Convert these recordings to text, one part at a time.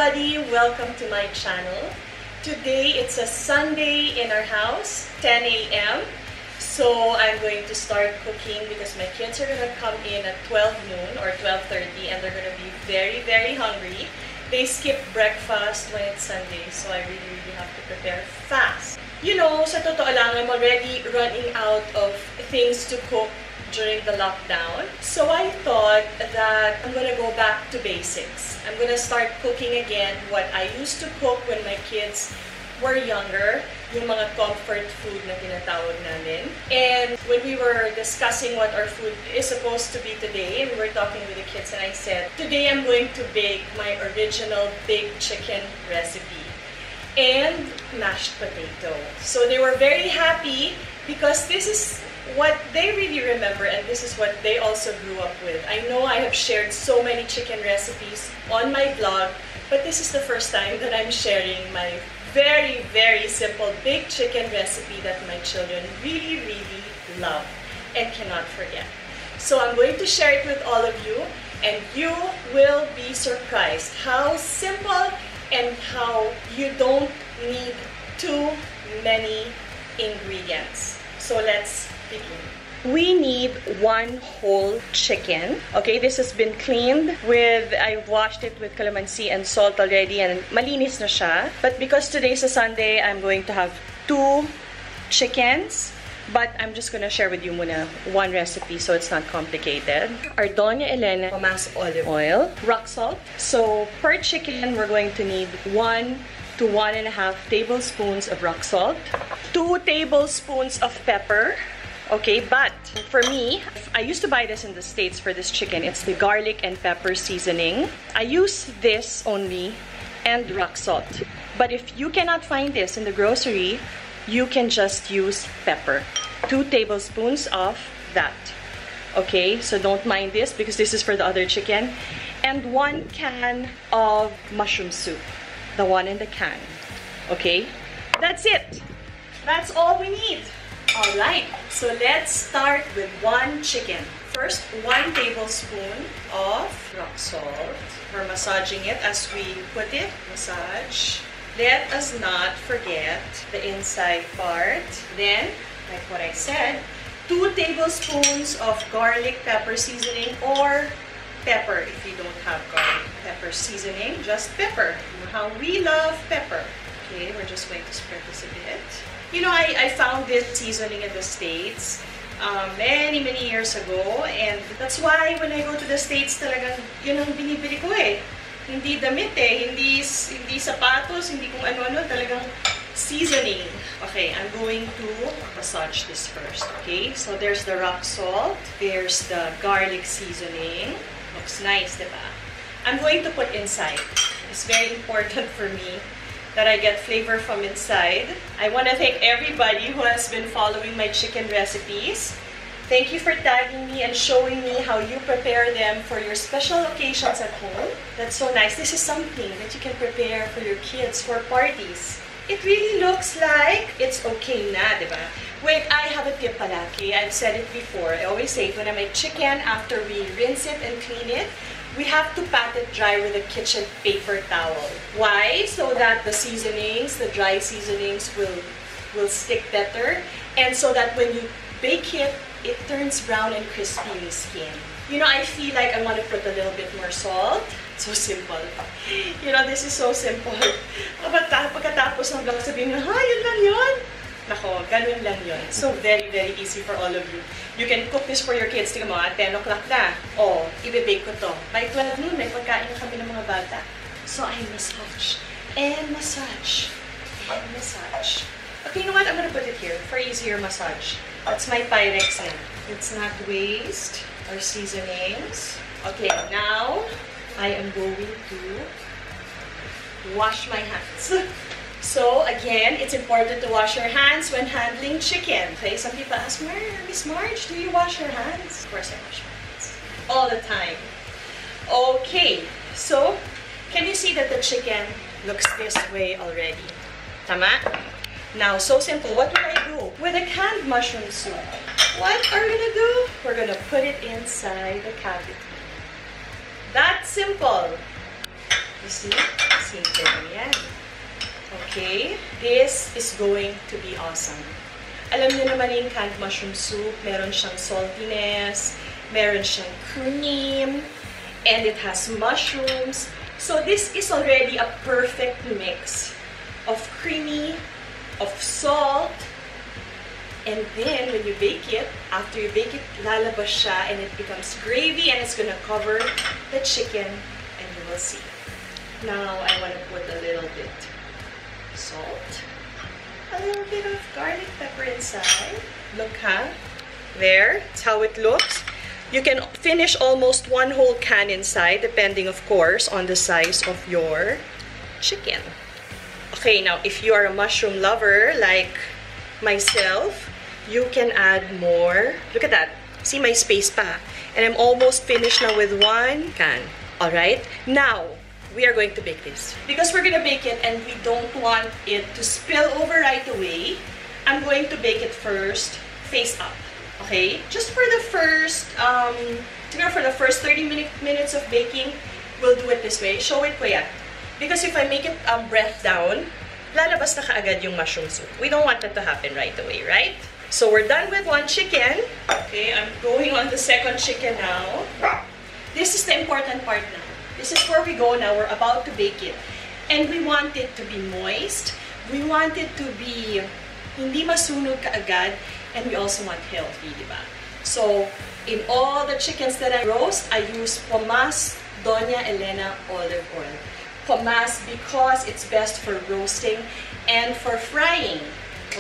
everybody, welcome to my channel. Today it's a Sunday in our house, 10 a.m. So I'm going to start cooking because my kids are gonna come in at 12 noon or 12:30 and they're gonna be very, very hungry. They skip breakfast when it's Sunday, so I really have to prepare fast. You know, sa totoo lang, I'm already running out of things to cook during the lockdown. So I thought that I'm gonna go back to basics. I'm gonna start cooking again what I used to cook when my kids were younger, yung mga comfort food na tinatawag namin. And when we were discussing what our food is supposed to be today, we were talking with the kids and I said, today I'm going to bake my original baked chicken recipe and mashed potato. So they were very happy because this is what they really remember and this is what they also grew up with. I know I have shared so many chicken recipes on my blog, but this is the first time that I'm sharing my very, very simple baked chicken recipe that my children really love and cannot forget. So I'm going to share it with all of you and you will be surprised how simple and how you don't need too many ingredients. So let's begin. We need one whole chicken. Okay, this has been cleaned with, I've washed it with calamansi and salt already and malinis na siya. But because today's a Sunday, I'm going to have 2 chickens. But I'm just gonna share with you muna one recipe so it's not complicated. Our Doña Elena Pomace olive oil, rock salt. So per chicken, we're going to need 1 to 1.5 tablespoons of rock salt, 2 tablespoons of pepper. Okay, but for me, I used to buy this in the States for this chicken. It's the garlic and pepper seasoning. I use this only and rock salt. But if you cannot find this in the grocery, you can just use pepper. 2 tablespoons of that. Okay, so don't mind this because this is for the other chicken. And 1 can of mushroom soup. The one in the can. Okay, that's it. That's all we need. Alright, so let's start with 1 chicken. First, 1 tablespoon of rock salt. We're massaging it as we put it. Massage. Let us not forget the inside part. Then, like what I said, 2 tablespoons of garlic pepper seasoning or pepper if you don't have garlic pepper seasoning, just pepper. You know how we love pepper. Okay, we're just going to spread this a bit. You know, I found this seasoning in the States many years ago, and that's why when I go to the States talagang yun ang binibili ko eh. Hindi damit eh, hindi sapatos, hindi kung ano-ano, talagang seasoning. Okay, I'm going to massage this first, okay? So there's the rock salt, there's the garlic seasoning. Looks nice, diba? I'm going to put inside. It's very important for me that I get flavor from inside. I want to thank everybody who has been following my chicken recipes. Thank you for tagging me and showing me how you prepare them for your special occasions at home. That's so nice. This is something that you can prepare for your kids for parties. It really looks like it's okay na, diba? Wait, I have a tip pala, okay? I've said it before. I always say it when I make chicken, after we rinse it and clean it, we have to pat it dry with a kitchen paper towel. Why? So that the seasonings, the dry seasonings will stick better. And so that when you bake it, it turns brown and crispy in the skin. You know, I feel like I want to put a little bit more salt. So simple. You know, this is so simple. Pagkatapos hanggang sabihin nyo, ha, yun lang yun? Nako, ganun lang yun. So very easy for all of you. You can cook this for your kids. Tingnan mo, 10 o'clock na. Oh, ibibake ko to. By 12 noon, may pagkain na kami ng mga bata. So I massage. And massage. And massage. Okay, you know what? I'm gonna put it here for easier massage. That's my Pyrex na. Let's not waste our seasonings. Okay, now I am going to wash my hands. So again, it's important to wash your hands when handling chicken. Okay, some people ask, Miss Marge, do you wash your hands? Of course I wash my hands. All the time. Okay, so can you see that the chicken looks this way already? Tama? Now, so simple. What will I do? With a canned mushroom soup, what are we gonna do? We're gonna put it inside the cavity. That's simple. You see? Simple lang yan. Okay? This is going to be awesome. Alam niyo naman yung canned mushroom soup, meron siyang saltiness, meron siyang cream, and it has mushrooms. So this is already a perfect mix of creamy, of salt, and then when you bake it, after you bake it, lalabas siya and it becomes gravy and it's gonna cover the chicken, and you will see. Now I want to put a little bit salt, a little bit of garlic pepper inside. Look, huh? There, that's how it looks. You can finish almost one whole can inside, depending, of course, on the size of your chicken. Okay, now, if you are a mushroom lover like myself, you can add more. Look at that. See my space pa. And I'm almost finished now with one can. All right? Now, we are going to bake this. Because we're going to bake it and we don't want it to spill over right away, I'm going to bake it first, face up. Okay? Just for the first, for the first 30 minutes of baking, we'll do it this way. Show it, kuya. Because if I make it breath down, lalabas na kaagad yung mushroom soup. We don't want that to happen right away, right? So we're done with one chicken. Okay, I'm going on the second chicken now. This is the important part now. This is where we go now. We're about to bake it. And we want it to be moist. We want it to be hindi masunog kaagad. And we also want healthy, diba? So, in all the chickens that I roast, I use Pomace, Doña, Elena olive oil. Pomace because it's best for roasting and for frying.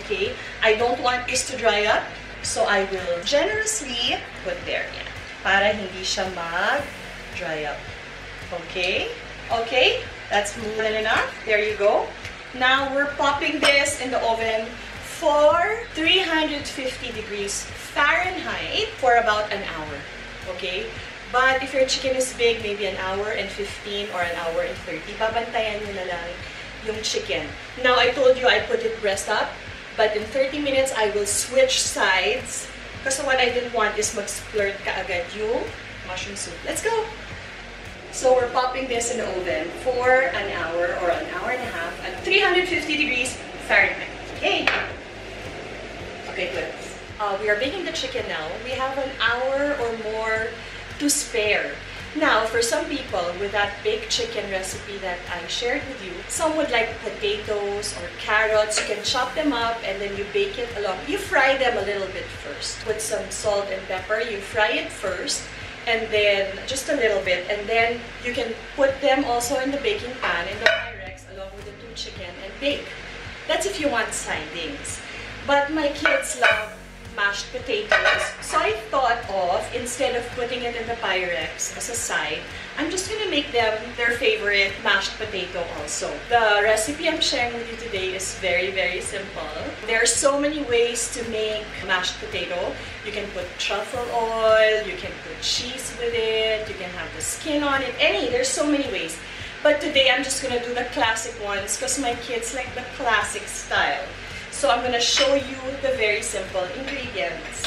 Okay? I don't want this to dry up, so I will generously put there yan. Para hindi siya mag-dry up. Okay? Okay? That's more than enough. There you go. Now, we're popping this in the oven for 350 degrees Fahrenheit for about an hour. Okay? But if your chicken is big, maybe an hour and 15 or an hour and 30, babantayan nyo na lang yung chicken. Now, I told you I put it breast up, but in 30 minutes, I will switch sides because what I didn't want is mag-splurt kaagad yung mushroom soup. Let's go! So, we're popping this in the oven for an hour or an hour and a half at 350 degrees Fahrenheit. Okay? Okay, good. We are baking the chicken now. We have an hour or more to spare. Now, for some people, with that baked chicken recipe that I shared with you, some would like potatoes or carrots. You can chop them up and then you bake it along. You fry them a little bit first. With some salt and pepper, you fry it first and then just a little bit. And then you can put them also in the baking pan, in the Pyrex, along with the two chicken and bake. That's if you want sidings. But my kids love mashed potatoes. So I thought of, instead of putting it in the Pyrex as a side, I'm just going to make them their favorite mashed potato also. The recipe I'm sharing with you today is very, very simple. There are so many ways to make mashed potato. You can put truffle oil, you can put cheese with it, you can have the skin on it, there's so many ways. But today I'm just going to do the classic ones because my kids like the classic style. So I'm going to show you the very simple ingredients.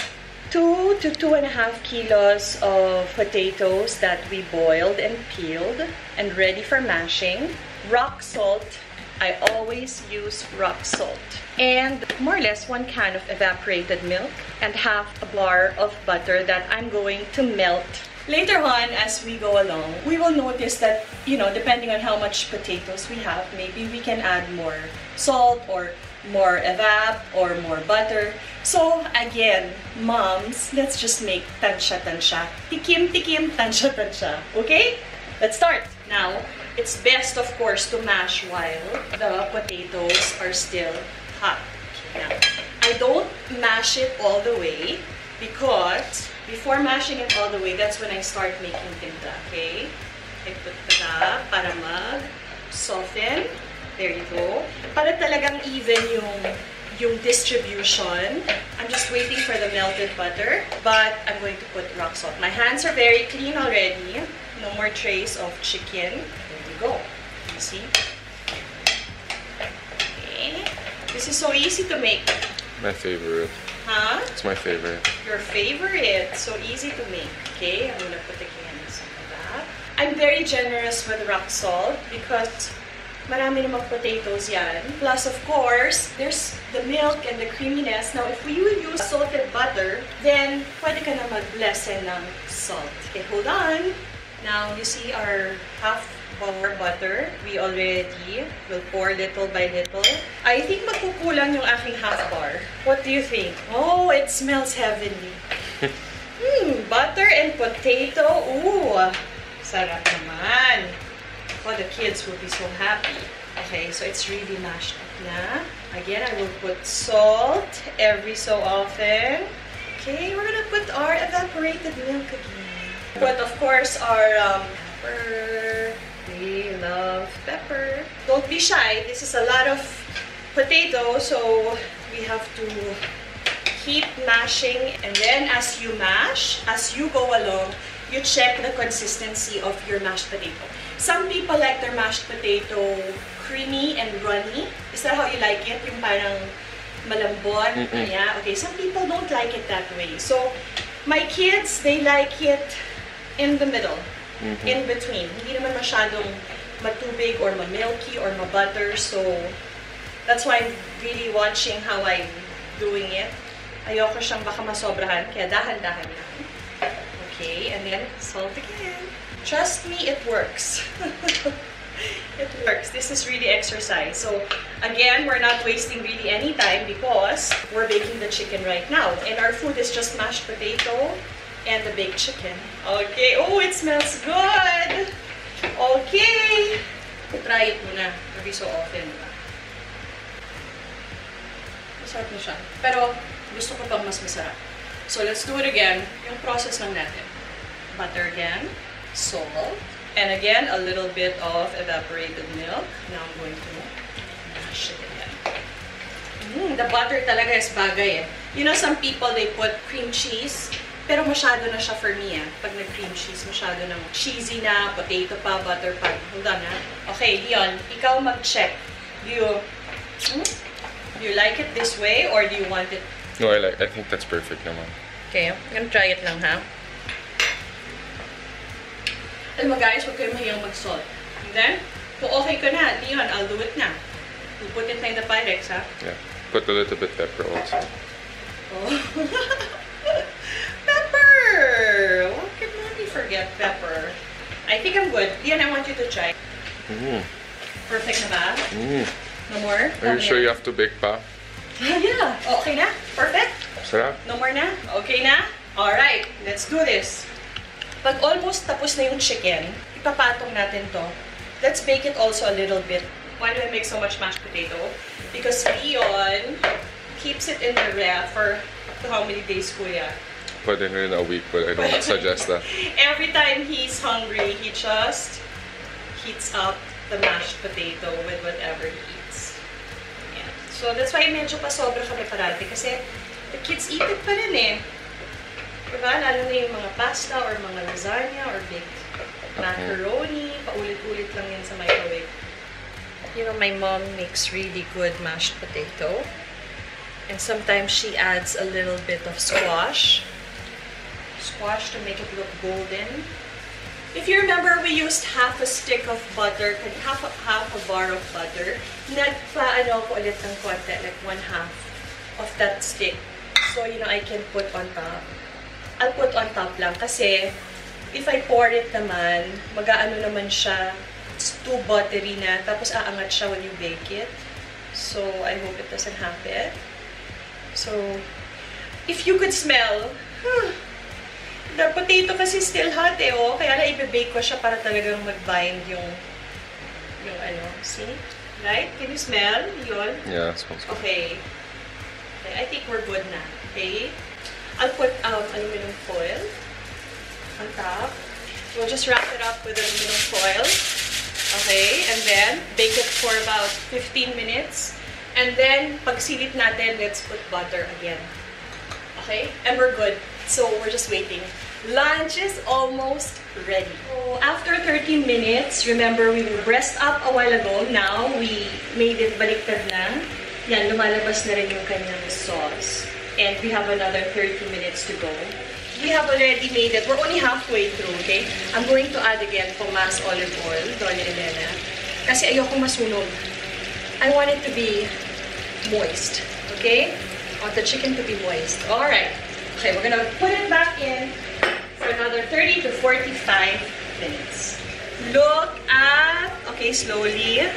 2 to 2.5 kilos of potatoes that we boiled and peeled and ready for mashing. Rock salt. I always use rock salt. And more or less 1 can of evaporated milk and half a bar of butter that I'm going to melt. Later on, as we go along, we will notice that, depending on how much potatoes we have, maybe we can add more salt or more evap or more butter. So again, moms, let's just make tansya-tansya. Tikim-tikim, tansya-tansya. Okay? Let's start. Now, it's best, of course, to mash while the potatoes are still hot. Okay, now, I don't mash it all the way because before mashing it all the way, that's when I start making timpla. Okay? I put the para mag-soften. There you go. Para talagang even yung distribution. I'm just waiting for the melted butter, but I'm going to put rock salt. My hands are very clean already. No more trace of chicken. There you go. You see? Okay. This is so easy to make. My favorite. Huh? It's my favorite. Your favorite. So easy to make. Okay, I'm gonna put the cans on that. I'm very generous with rock salt because marami namang potatoes yan. Plus, of course, there's the milk and the creaminess. Now, if we will use salted butter, then pwede ka na mag-lessen ng salt. Okay, hold on. Now, you see our half-bar butter. We already will pour little by little. I think magkukulang yung aking half-bar. What do you think? Oh, it smells heavenly. Butter and potato. Ooh, sarap naman. Oh, the kids will be so happy. Okay, so it's really mashed up na. Again, I will put salt every so often. Okay, we're gonna put our evaporated milk again. But of course, our pepper. We love pepper. Don't be shy. This is a lot of potato, so we have to keep mashing. And then as you mash, as you go along, you check the consistency of your mashed potato. Some people like their mashed potato creamy and runny. Is that how you like it? Yung parang malambot? Yeah. Okay, some people don't like it that way. So, my kids, they like it in the middle. In between. Hindi naman masyadong matubig or ma-milky or ma-butter. So, that's why I'm really watching how I'm doing it. Ayoko siyang baka masobrahan, kaya dahan-dahan lang. Okay, and then salt again. Trust me, it works. It works. This is really exercise. So, again, we're not wasting really any time because we're baking the chicken right now. And our food is just mashed potato and the baked chicken. Okay. Oh, it smells good! Okay! Try it muna. Every so often. Masarap na siya. Pero, gusto ko pang mas masarap. So, let's do it again. Yung process lang natin. Butter again. Salt. And again, a little bit of evaporated milk. Now I'm going to mash it again. The butter talaga is bagay eh. You know, some people, they put cream cheese. Pero masyado na siya for me eh. Pag nag-cream cheese, masyado na cheesy na, potato pa, butter pa. Hold on ha. Okay, Leon, ikaw mag-check. Do you like it this way or do you want it? No, I think that's perfect naman. Okay, I'm gonna try it lang ha. Alam mo guys, huwag kayo mahiyang mag-salt. And then, kung okay ka na, Leon, I'll do it na. We'll put it na in the Pyrex, ha? Yeah. Put a little bit pepper also. Oh. Pepper! What can mommy forget pepper? I think I'm good. Leon, I want you to try. Perfect na ba? No more? Are you sure you have to bake pa? Yeah. Okay na? Perfect? Sarap. No more na? Okay na? Alright, let's do this. Pag almost tapos na yung chicken, ipapatong natin to. Let's bake it also a little bit. Why do I make so much mashed potato? Because Leon keeps it in the ref for up to how many days, Kuya? Put it in a week, but I don't suggest that. Every time he's hungry, he just heats up the mashed potato with whatever he eats. Yeah. So that's why medyo pa sobra kami parati kasi the kids eat it pa rin eh. Diba? Lalo na yung mga pasta or mga lasagna or baked macaroni. Paulit-ulit lang yan sa microwave. You know, my mom makes really good mashed potato. And sometimes she adds a little bit of squash. Squash to make it look golden. If you remember, we used half a stick of butter, half a bar of butter. Nagpa-ano ko ulit ng konti, like 1/2 of that stick. So, you know, I can put on top. I'll put on top lang kasi if I pour it naman, mag-aano naman siya, it's too buttery na, tapos aangat siya when you bake it. So, I hope it doesn't happen. So, if you could smell, the potato kasi still hot eh, oh. Kaya na i-bake ko siya para talagang mag-bind yung ano, see? Right? Can you smell? Yun? Yeah, it smells good. Okay. Okay, I think we're good na. Okay? I'll put aluminum foil on top. We'll just wrap it up with aluminum foil. Okay, and then bake it for about 15 minutes. And then, pag silip natin, let's put butter again. Okay? And we're good. So, we're just waiting. Lunch is almost ready. So, after 13 minutes, remember we breast up a while ago. Now, we made it baliktad na. Yan, lumalabas na rin yung kanyang sauce. And we have another 30 minutes to go. we have already made it. We're only halfway through, okay? I'm going to add again Pomace olive oil, Doña Elena. Kasi ayoko masunog. I want it to be moist, okay? I want the chicken to be moist. Alright. Okay, we're gonna put it back in for another 30 to 45 minutes. Look at, okay, slowly.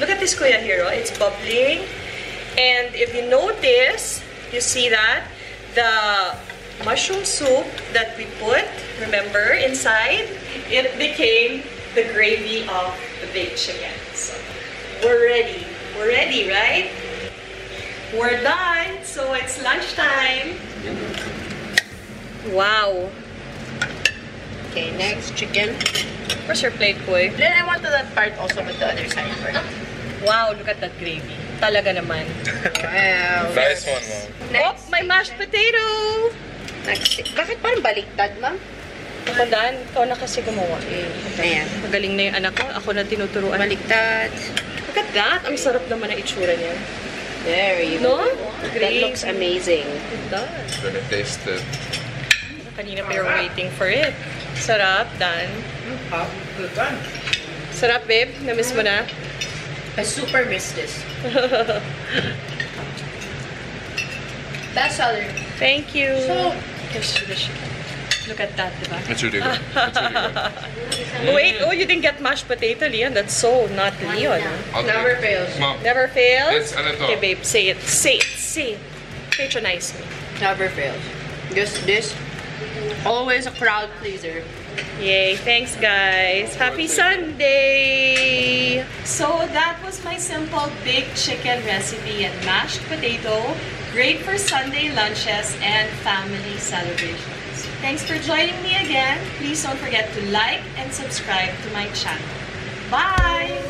Look at this, Kuya Hero. It's bubbling. And if you notice, you see that the mushroom soup that we put, remember, inside, it became the gravy of the baked chicken. So, we're ready. We're ready, right? We're done. So, it's lunchtime. Wow. Okay, next, chicken. Where's your plate, Kuy? Then I want that part also with the other side first. Wow, look at that gravy. Talaga naman. Wow. Nice one, Mom. Oh, my mashed potato! Next. Bakit parang baliktad, ma'am? Ako Dan, ikaw na kasi gumawa. Ayan. Magaling na yung anak ko. Ako na tinuturuan. Baliktad. Look at that. Ang sarap naman ang itsura niya. Very No? That Great. looks amazing. It does. Gonna taste it. Kanina pa you're waiting for it. Sarap, Dan. Good one. Sarap, babe. Namiss mo na? I super miss this. Best seller. Thank you. So, look at that, diba? It's really good. It's really good. Wait, oh, you didn't get mashed potato, Leon. That's so not Leon. I'll never take it. fails. Mom, Never fails? it's ano to? Okay, babe, say it. Say it. Say it. Patronize me. Never fails. Just this. Always a crowd pleaser. Yay. Thanks, guys. Happy Sunday! So, that was my simple baked chicken recipe and mashed potato. Great for Sunday lunches and family celebrations. Thanks for joining me again. Please don't forget to like and subscribe to my channel. Bye!